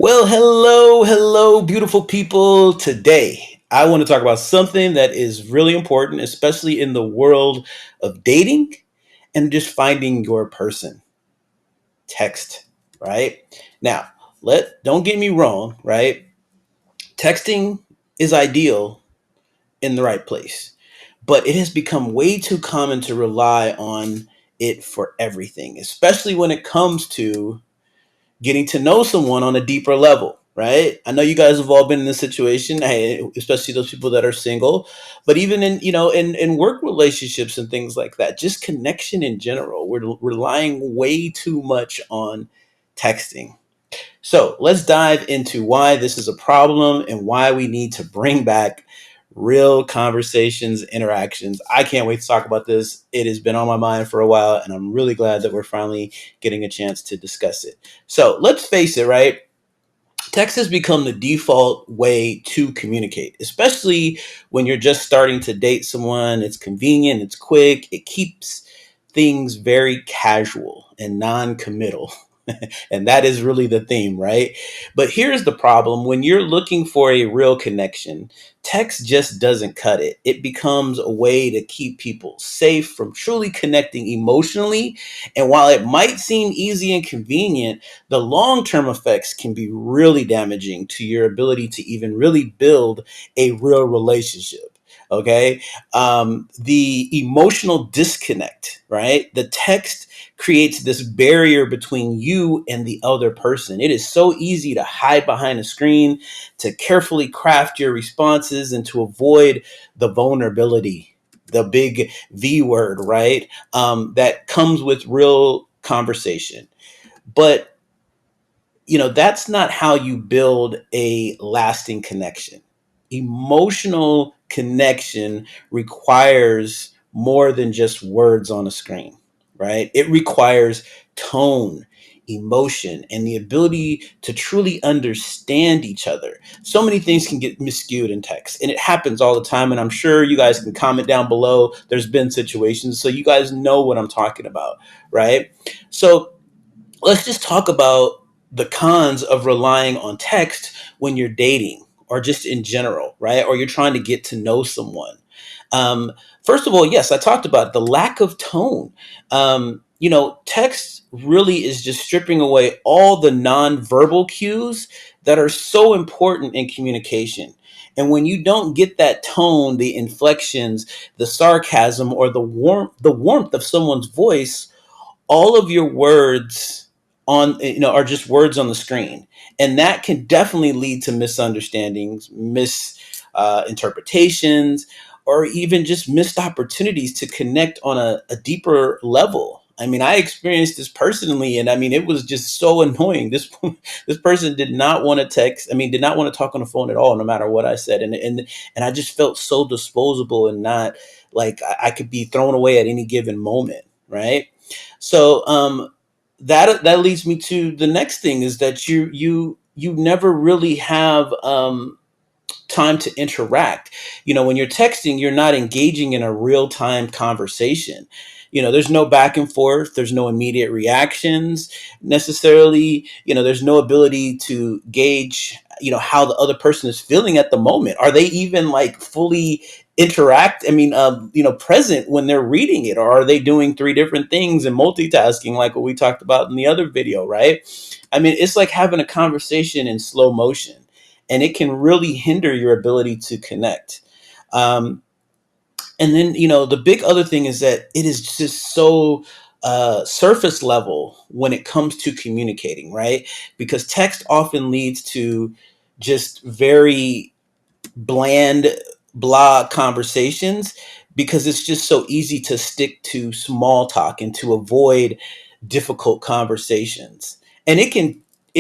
Well, hello, beautiful people. Today, I want to talk about something that is really important, especially in the world of dating and just finding your person. Text, right? Now, let don't get me wrong, right? Texting is ideal in the right place, but it has become way too common to rely on it for everything, especially when it comes to getting to know someone on a deeper level, right? I know you guys have all been in this situation, especially those people that are single, but even in work relationships and things like that, just connection in general, we're relying way too much on texting. So let's dive into why this is a problem and why we need to bring back real conversations, interactions. I can't wait to talk about this. It has been on my mind for a while, and I'm really glad that we're finally getting a chance to discuss it. So let's face it, right? Text has become the default way to communicate, especially when you're just starting to date someone. It's convenient, it's quick, it keeps things very casual and non committal. And that is really the theme, right? But here's the problem: when you're looking for a real connection, text just doesn't cut it. It becomes a way to keep people safe from truly connecting emotionally. And while it might seem easy and convenient, the long term effects can be really damaging to your ability to even really build a real relationship. Okay. The emotional disconnect, right? The text creates this barrier between you and the other person. It is so easy to hide behind a screen, to carefully craft your responses, and to avoid the vulnerability, the big V word, right? That comes with real conversation. But that's not how you build a lasting connection. Emotional connection requires more than just words on a screen, right? It requires tone, emotion, and the ability to truly understand each other. So many things can get miscued in text, and it happens all the time. And I'm sure you guys can comment down below. There's been situations, so you guys know what I'm talking about, right? So let's just talk about the cons of relying on text when you're dating or just in general, right? Or you're trying to get to know someone. Um, First of all, yes, I talked about the lack of tone. Text really is just stripping away all the nonverbal cues that are so important in communication. And when you don't get that tone, the inflections, the sarcasm, or the warmth of someone's voice, all of your words are just words on the screen, and that can definitely lead to misunderstandings, misinterpretations, or even just missed opportunities to connect on a deeper level. I mean, I experienced this personally, and I mean, it was just so annoying. This person did not want to text. I mean, did not want to talk on the phone at all, no matter what I said, and I just felt so disposable and not like I could be thrown away at any given moment, right? So that leads me to the next thing is that you never really have time to interact. When you're texting, you're not engaging in a real time conversation. There's no back and forth, there's no immediate reactions necessarily. There's no ability to gauge how the other person is feeling at the moment. Are they even like fully interact I mean present when they're reading it, or are they doing three different things and multitasking like what we talked about in the other video, right? I mean, it's like having a conversation in slow motion, and it can really hinder your ability to connect. Um, and then the big other thing is that it is just so surface level when it comes to communicating, right? Because text often leads to just very bland, blah conversations, because it's just so easy to stick to small talk and to avoid difficult conversations. And it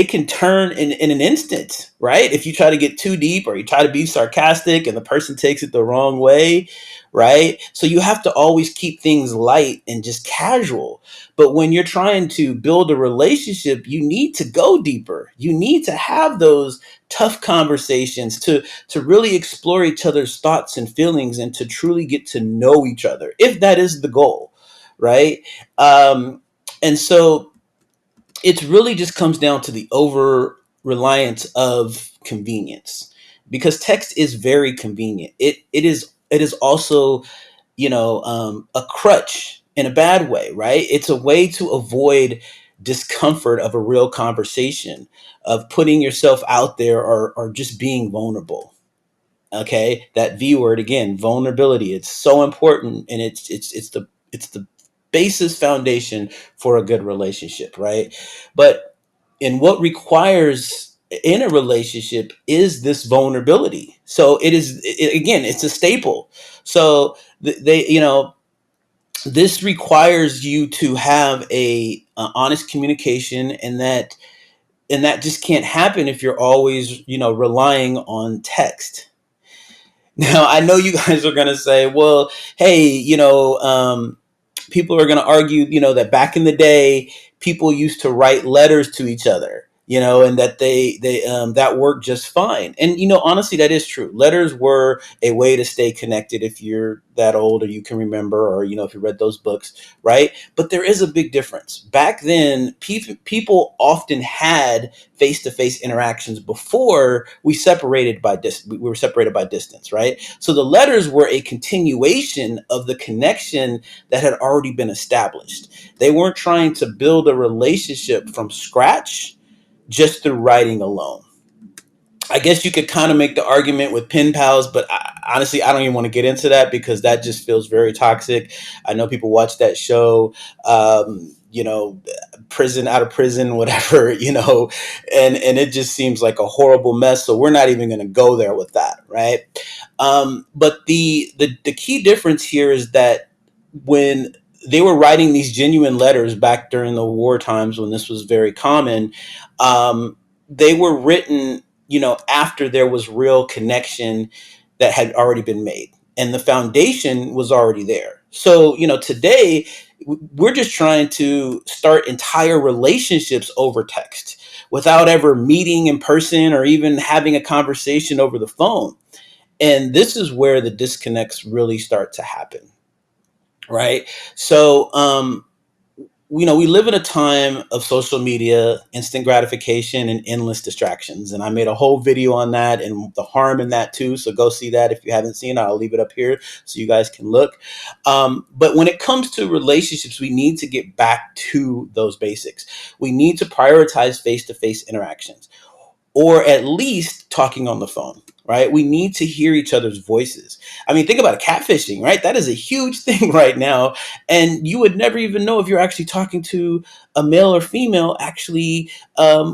can turn in an instant, right? If you try to get too deep or you try to be sarcastic and the person takes it the wrong way, right? So you have to always keep things light and just casual. But when you're trying to build a relationship, you need to go deeper. You need to have those tough conversations to really explore each other's thoughts and feelings and to truly get to know each other, if that is the goal, right? And so it really just comes down to the reliance of convenience, because text is very convenient. It is also, a crutch in a bad way, right? It's a way to avoid discomfort of a real conversation, of putting yourself out there, or just being vulnerable. Okay, that V word again, vulnerability. It's so important, and it's the basis foundation for a good relationship, right? But and what requires in a relationship is this vulnerability. So again, it's a staple. So they, this requires you to have a honest communication, and that just can't happen if you're always, relying on text. Now, I know you guys are going to say, well, hey, people are going to argue, that back in the day, people used to write letters to each other, and that that worked just fine. And honestly, that is true. Letters were a way to stay connected if you're that old, or you can remember, or if you read those books, right? But there is a big difference. Back then, people often had face-to-face interactions before we were separated by distance, right? So the letters were a continuation of the connection that had already been established. They weren't trying to build a relationship from scratch just through writing alone. I guess you could kind of make the argument with pen pals, but honestly, I don't even want to get into that because that just feels very toxic. I know people watch that show, prison, out of prison, whatever, and it just seems like a horrible mess. So we're not even going to go there with that, right? But the key difference here is that when they were writing these genuine letters back during the war times, when this was very common, they were written, after there was real connection that had already been made, and the foundation was already there. So, today we're just trying to start entire relationships over text without ever meeting in person or even having a conversation over the phone. And this is where the disconnects really start to happen, right? So, we live in a time of social media, instant gratification, and endless distractions. And I made a whole video on that and the harm in that too. So go see that if you haven't seen it. I'll leave it up here so you guys can look. But when it comes to relationships, we need to get back to those basics. We need to prioritize face to face interactions, or at least talking on the phone, right? We need to hear each other's voices. I mean, think about it, catfishing, right? That is a huge thing right now. And you would never even know if you're actually talking to a male or female, actually,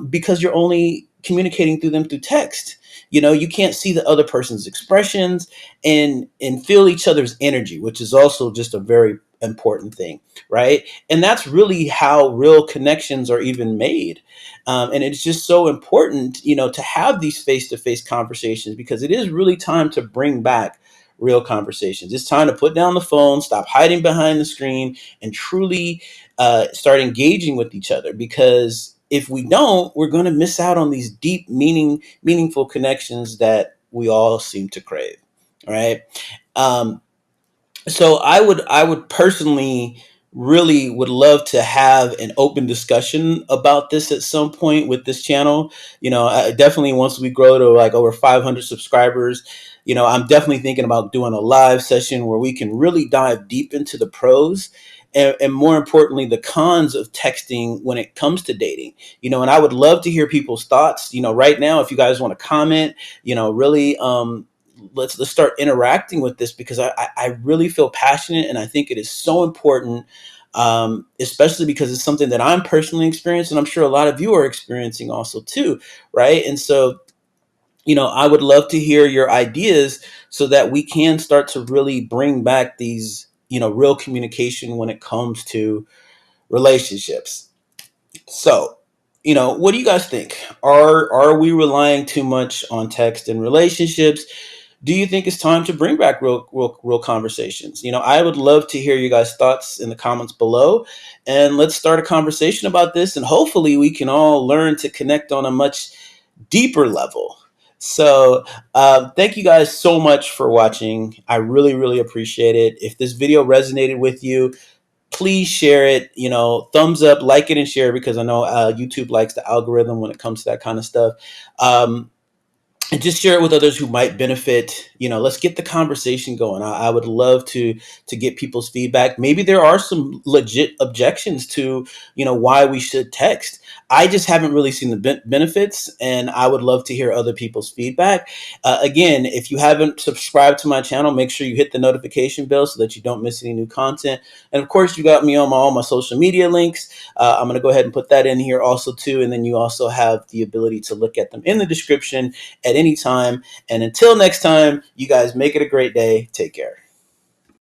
because you're only communicating through them through text. You can't see the other person's expressions and feel each other's energy, which is also just a very important thing, right? And that's really how real connections are even made. And it's just so important, to have these face-to-face conversations, because it is really time to bring back real conversations. It's time to put down the phone, stop hiding behind the screen, and truly start engaging with each other. Because if we don't, we're going to miss out on these deep, meaningful connections that we all seem to crave. All right. Um, so I would personally really would love to have an open discussion about this at some point with this channel. Definitely once we grow to like over 500 subscribers, I'm definitely thinking about doing a live session where we can really dive deep into the pros, and more importantly, the cons of texting when it comes to dating. And I would love to hear people's thoughts. Right now, if you guys want to comment, really, let's start interacting with this, because I really feel passionate, and I think it is so important, especially because it's something that I'm personally experiencing, and I'm sure a lot of you are experiencing also too, right? And so, I would love to hear your ideas so that we can start to really bring back these, real communication when it comes to relationships. So, what do you guys think? Are we relying too much on text in relationships? Do you think it's time to bring back real conversations? I would love to hear you guys' thoughts in the comments below, and let's start a conversation about this. And hopefully, we can all learn to connect on a much deeper level. So, thank you guys so much for watching. I really, really appreciate it. If this video resonated with you, please share it. Thumbs up, like it, and share it, because I know YouTube likes the algorithm when it comes to that kind of stuff. Um, and just share it with others who might benefit. Let's get the conversation going. I would love to get people's feedback. Maybe there are some legit objections to why we should text. I just haven't really seen the benefits, and I would love to hear other people's feedback. Again, if you haven't subscribed to my channel, make sure you hit the notification bell so that you don't miss any new content. And of course, you got me on all my social media links. I'm going to go ahead and put that in here also too, and then you also have the ability to look at them in the description at any time. And until next time, you guys make it a great day. Take care.